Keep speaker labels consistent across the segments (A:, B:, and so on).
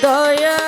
A: দয়া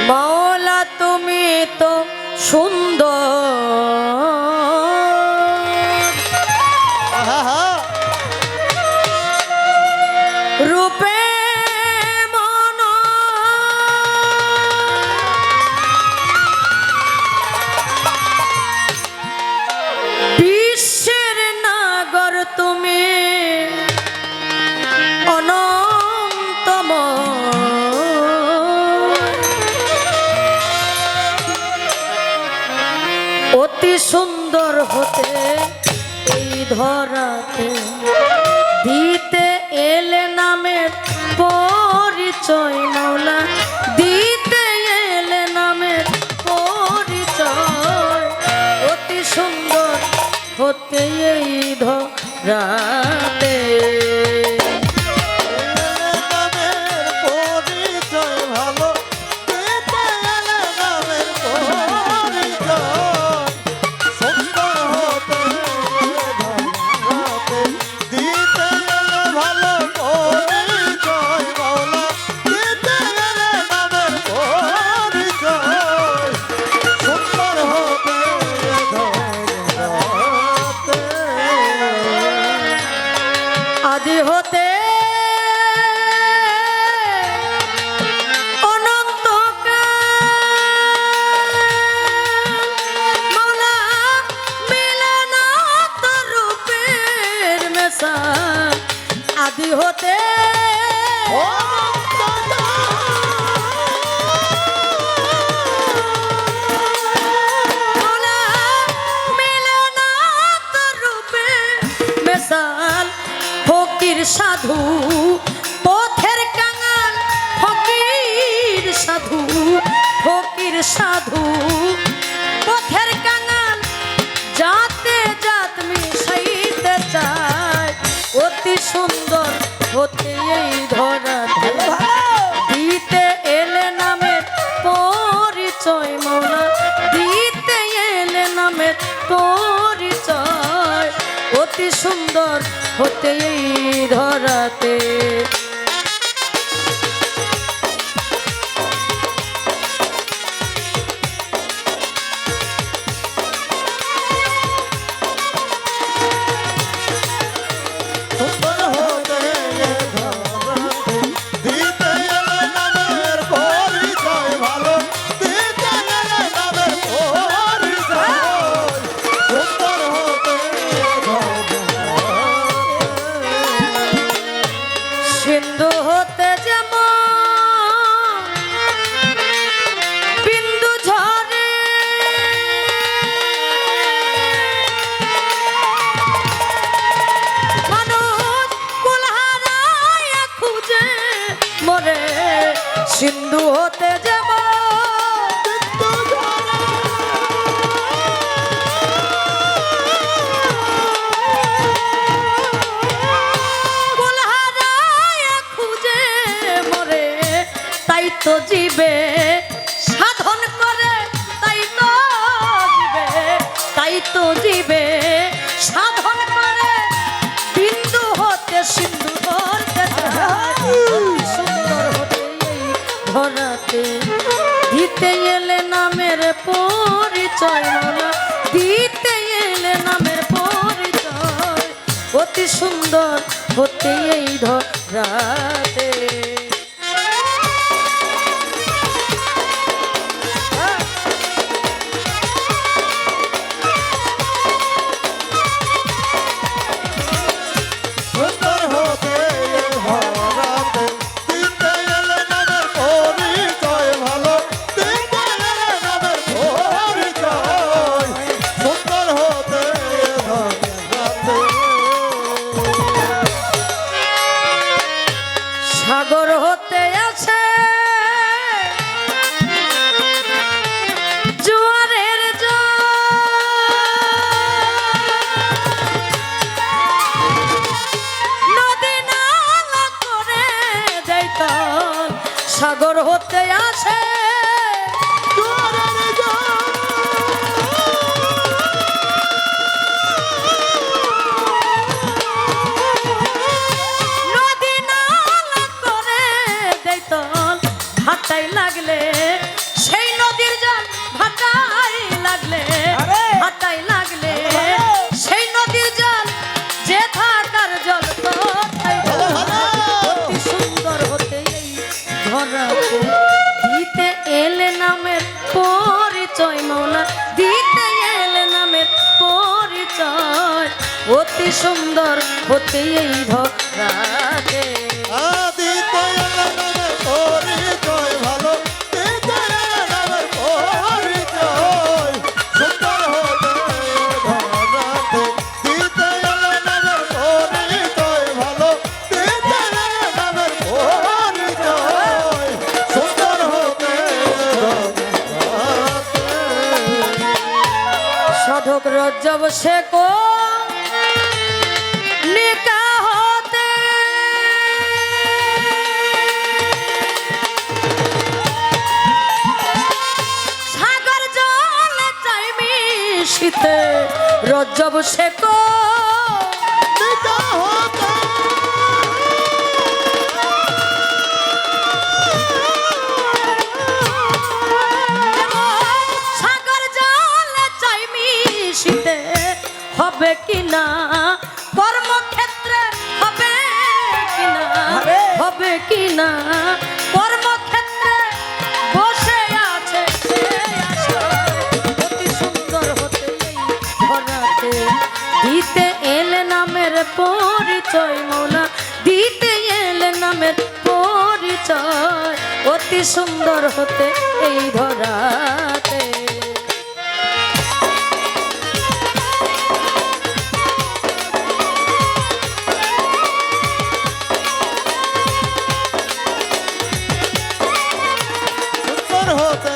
A: মাওলা তুমি তো সুন্দর রূপে মন বিশ্বের নাগর তুমি অতি সুন্দর হতে এই ধরাতে দিতে এলে নামের পরিচয় মাওলা দিতে এলে নামের পরিচয় অতি সুন্দর হতে এই ধরাতে আদি হতে মাওলা মিলে না তোর রূপের মেশাল আদি হতে মাওলা মিলে না তোর রূপের মেশাল ফকির সাধু পথের কাঙাল ফকির সাধু পথের কাঙাল যাতে জাত মিশাইতে চায় অতি সুন্দর হতে এই ধরাতে দিতে এলে নামের পরিচয় মাওলা দিতে এলে নামের পরিচয় অতি সুন্দর হতে এই ধরাতে সিন্ধু হতে যেমন বিন্দু ঝরে মানুষ কুলহারায় খুঁজে মরে সিন্ধু হতে যেমন তো জীবে সাধন করে তাই তো জীবে সাধন করে বিন্দু হতে সিন্ধু ধরতে সুন্দর হতে এই ধরাতে দিতে এলে নামের পরিচয় দিতে এলে নামের পরিচয় অতি সুন্দর হতে এই ধরাতে
B: সুন্দর হতে
A: অতি সুন্দর হতে এই ধরাতে।
B: দিতে এলে নামের পরিচয় ভালো, দিতে এলে নামের পরিচয় সুন্দর হতে ধরাতে। দিতে এলে নামের পরিচয় ভালো, দিতে এলে নামের পরিচয় সুন্দর হতে ধরাতে।
A: সাধক রজ্জব শেখ নিকা হতে সাগর জলে চাই মিশিতে রজ্জব শেখ
B: নিকা হতে
A: সাগর জলে চাই মিশিতে হবে কিনা কর্মক্ষেত্রে হবে কিনা হবে কিনা কর্মক্ষেত্রে বসে আছে সে আশায়। অতি সুন্দর হতে এই ধরাতে দিতে এলে নামের পরিচয় মৌলা দিতে এলে নামের পরিচয় অতি সুন্দর হতে এই ধরাতে।
B: সুন্দর হতে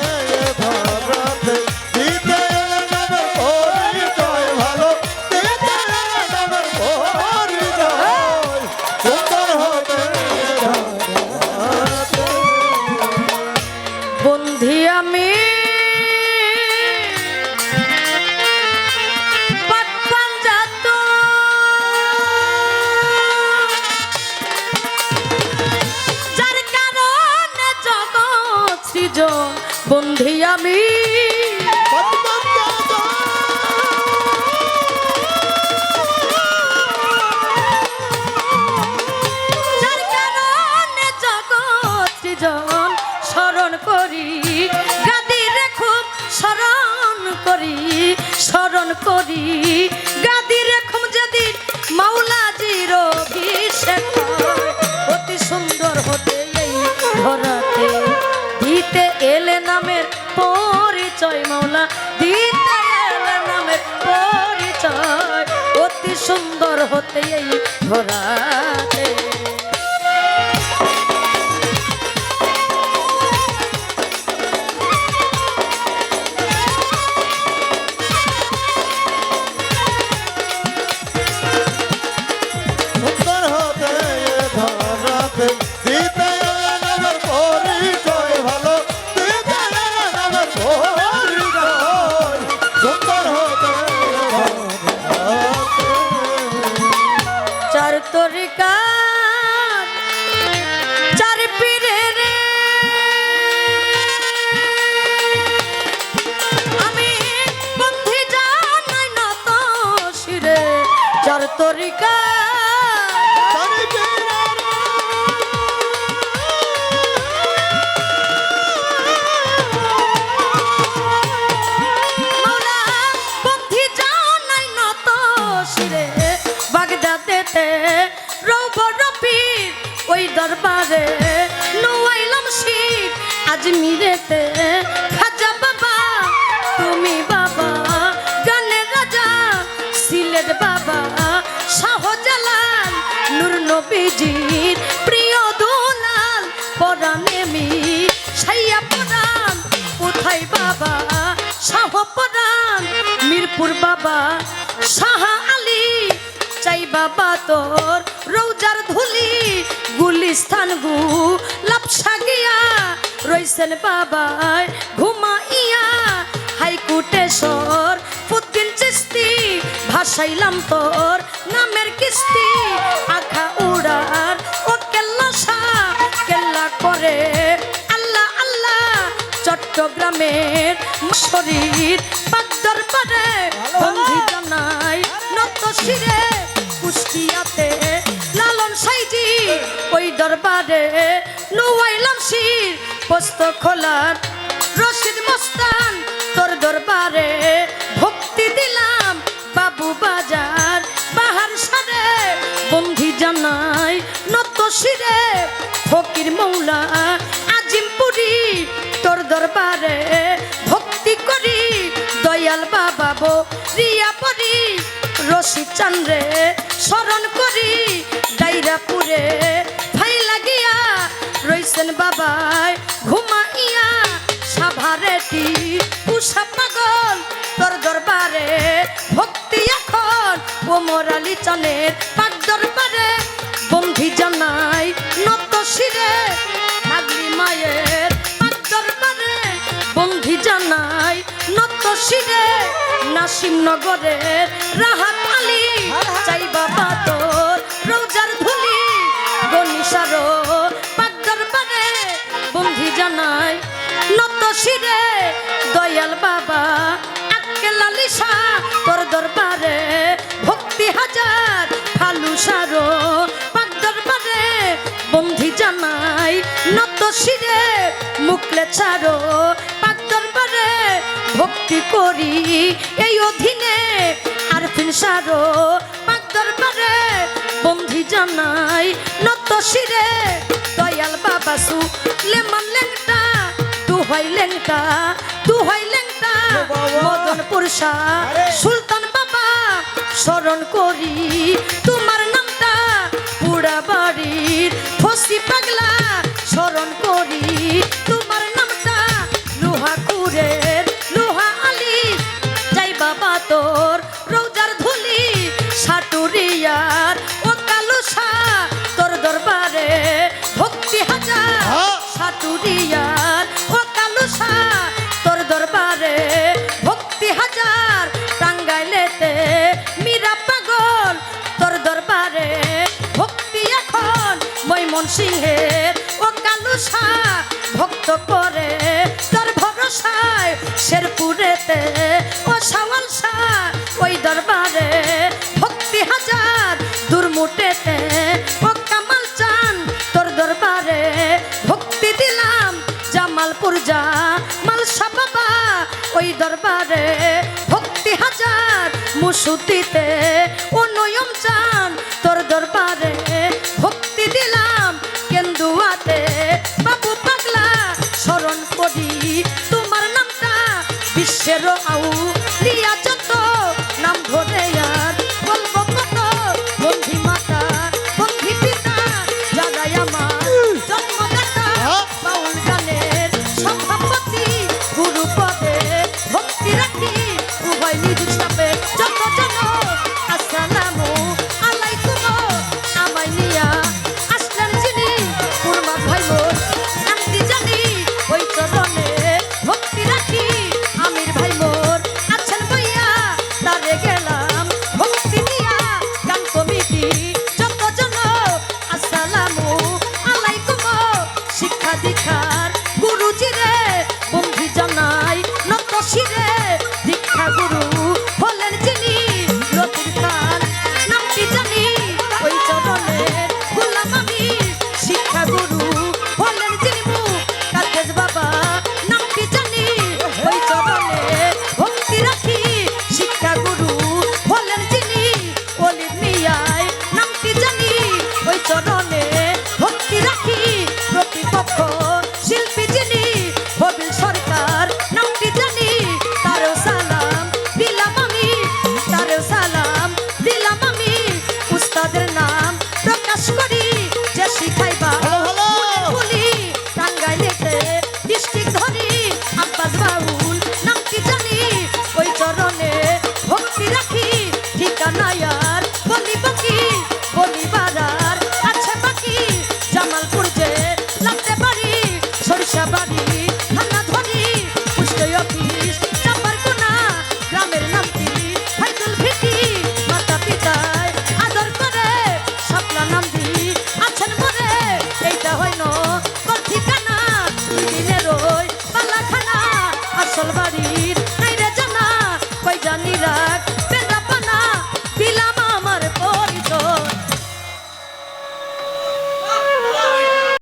B: ধরাতে। দিতে এলে নামের পরিচয় ভালো, দিতে এলে নামের পরিচয় সুন্দর হতে ধরাতে।
A: বন্ধি আমি পাটপাঞ্জাত যার কারণে জগৎ সৃজন বন্ধি আমি যার কারণে জগৎ সৃজন স্মরণ করি গাদিরে খুব স্মরণ করি স্মরণ করি গাদিরে খুব যেদিন মাওলাজির অভিষেক হয়। অতি সুন্দর হতে এই ধরাতে দিতে এলে নামের পরিচয় মাওলা দিতে এলে নামের পরিচয় অতি সুন্দর হতে এই ধরাতে।
B: সুন্দর হতে ধরাতে। দিতে এলে নামের পরিচয় ভালো, দিতে এলে নামের পরিচয় সুন্দর হতে ধরাতে।
A: চার তরিকা চার পীরে রে আমি বন্ধি জানাই না তো শিরে চার তরিকা মাওলা বন্ধি জানাই না তো শিরে বাগদাদেতে রৌবর পীর ওই দরবারে নোয়াইলাম শির আজমিরেতে খাজা বাবা তুমি বাবা গানের রাজা সিলেট বাবা শাহজালাল নূর নবীজির প্রিয় দুলাল পরাণে মি সাইয়া পরাণ কোথায় বাবা শাহ পরাণ মিরপুর বাবা শাহ আলী চাই বাবা তোর রৌজার ধুলি গুলিস্তান গু লাপসা গিয়া রইছেন বাবায় ঘুমাইয়া হাইকুটেশ্বর ফুদ্দিন চিস্তি ভাসাইলাম তোর নামের কিস্তি আখা উড়ার ও কেল্লা শাহ কেল্লা করে আল্লাহ আল্লাহ চট্টগ্রামের শরীর পাকদর পারে বন্ধি জানাই নত শিরে কুষ্টিয়াতে লালন সাইজি ওই দরবারে নুয়াইলাম শির পোস্ত খোলার রশিদ মস্তান তোর দরবারে ভক্তি দিলাম বাবু বাজার জানাই নত শিরে ফকির মৌলা আজিমপুরি তোর দরবারে ভক্তি করি দয়াল বাবা বো রিয়া পরি রশি চান্দ্রে স্মরণ করি ডাইরাপুরে ভাই লাগিয়া রইছেন বাবায় ঘুমাইয়া সাভারেটি পুষা পাগল তোর দরবারে ভক্তি এখন ওমর আলী চানের পাক দরবারে বন্ধি জানাই নত শিরে আগলি মায়ের পাক দরবারে বন্ধি জানাই নত শিরে নাসিম নগরের রাহাত আলী চাই বাবা তোর রোজার ধুলি গনিসারো পাক দরবারে বন্ধি জানাই নত শিরে দয়াল বাবা আক্কেল আলী শাহ তোর দরবারে ভক্তি হাজার ফালুসারো পাক দরবারে বন্ধি জানাই নত শিরে মুকলে ছাড়ো পাক দরবারে ভক্তি করি এই অধীনে আর ফিনসারো পাক দরবারে বন্ধি জানাই নত শিরে দয়াল বাবা সু লেমন লেংটা দুহাই লেংটা মদনপুর শাহ সুলতান বাবা স্মরণ করি তোমার নামটা পুরা বাড়ির ফসি পাগলা স্মরণ করি তোমার নামটা লোহা কুরের লোহা আলী যাই বাবা তোর রোজার ধুলি সাটুরিয়ার ও কালু শাহ তোর দরবারে ভক্তি হাজার সাটুরিয়ার ও কালু শাহ তোর দরবারে ভক্তি হাজার টাঙ্গাইলেতে মীরা পাগল তোর দরবারে ভক্তি এখন ময়মনসিংহের ও কালু শাহ ভক্ত করে তোর ভরসায় শেরপুরেতে ও সাওয়াল শাহ ওই দরবারে ভক্তি হাজার দুর্মুটেতে ও কামাল চান তোর দরবারে ভক্তি দিলাম জামালপুর যা মালসা বাবা ওই দরবারে ভক্তি হাজার মুসুতিতে ও নয়ম চান